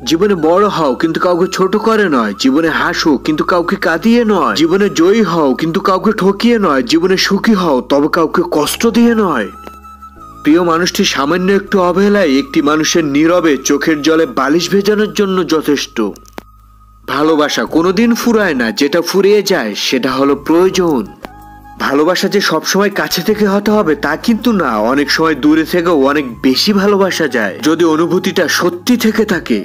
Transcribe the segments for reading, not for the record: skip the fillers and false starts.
জীবনে বড় হও কিন্তু কাউকে ছোট করে নয়, জীবনে হাসো কিন্তু কাউকে কাঁদিয়ে নয়, জীবনে জয়ী হও কিন্তু কাউকে ঠকিয়ে নয়, জীবনে সুখী হও তবে কাউকে কষ্ট দিয়ে নয়। প্রিয় মানুষটি সামান্য একটু অবহেলায় একটি মানুষের নীরবে চোখের জলে বালিশ ভেজানোর জন্য যথেষ্ট। ভালোবাসা কোনোদিন ফুরায় না, যেটা ফুরিয়ে যায় সেটা হলো প্রয়োজন। ভালোবাসা যে সবসময় কাছে থেকে হতে হবে তা কিন্তু না, অনেক সময় দূরে থেকেও অনেক বেশি ভালোবাসা যায় যদি অনুভূতিটা সত্যি থেকে থাকে।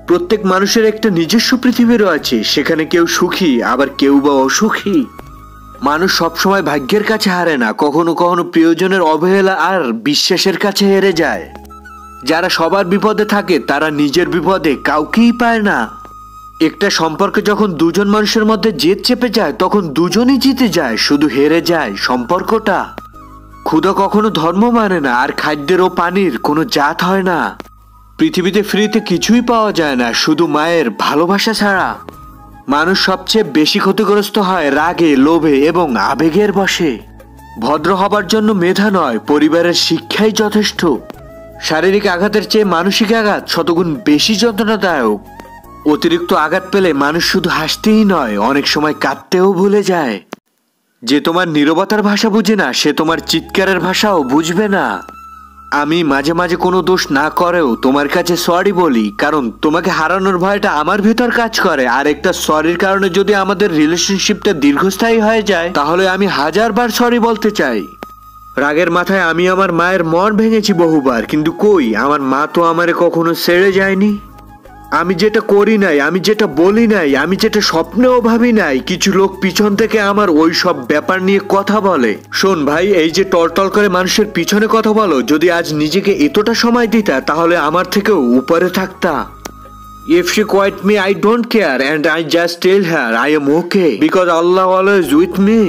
প্রত্যেক মানুষের একটা নিজস্ব পৃথিবী রয়েছে, সেখানে কেউ সুখী আবার কেউ বা অসুখী। মানুষ সবসময় ভাগ্যের কাছে হারে না, কখনো কখনো প্রিয়জনের অবহেলা আর বিশ্বাসের কাছে হেরে যায়। যারা সবার বিপদে থাকে তারা নিজের বিপদে কাউকেই পায় না। একটা সম্পর্কে যখন দুজন মানুষের মধ্যে জেদ চেপে যায় তখন দুজনই জিতে যায়, শুধু হেরে যায় সম্পর্কটা। ক্ষুধা কখনো ধর্ম মানে না, আর খাদ্যের ও পানির কোনো জাত হয় না। পৃথিবীতে ফ্রিতে কিছুই পাওয়া যায় না শুধু মায়ের ভালোবাসা ছাড়া। মানুষ সবচেয়ে বেশি ক্ষতিগ্রস্ত হয় রাগে, লোভে এবং আবেগের বশে। ভদ্র হবার জন্য মেধা নয়, পরিবারের শিক্ষাই যথেষ্ট। শারীরিক আঘাতের চেয়ে মানসিক আঘাত শতগুণ বেশি যন্ত্রণাদায়ক। অতিরিক্ত আঘাত পেলে মানুষ শুধু হাসতেই নয়, অনেক সময় কাঁদতেও ভুলে যায়। যে তোমার নীরবতার ভাষা বুঝে না সে তোমার চিৎকারের ভাষাও বুঝবে না। আমি মাঝে মাঝে কোনো দোষ না করেও তোমার কাছে সরি বলি, কারণ তোমাকে হারানোর ভয়টা আমার ভেতর কাজ করে। আর একটা সরির কারণে যদি আমাদের রিলেশনশিপটা দীর্ঘস্থায়ী হয়ে যায় তাহলে আমি 1000 বার সরি বলতে চাই। রাগের মাথায় আমি আমার মায়ের মন ভেঙেছি বহুবার, কিন্তু কই, আমার মা তো আমারে কখনো ছেড়ে যায়নি। আমি যেটা করি নাই, আমি যেটা বলি নাই, আমি যেটা স্বপ্নেও ভাবি নাই, কিছু লোক পিছন থেকে আমার ওই সব ব্যাপার নিয়ে কথা বলে। শোন ভাই, এই যে টলটল করে মানুষের পিছনে কথা বলো, যদি আজ নিজেকে এতটা সময় দিতা তাহলে আমার থেকেও উপরে থাকতা। If she quit me, I don't care and I just tell her I am okay because Allah always with me.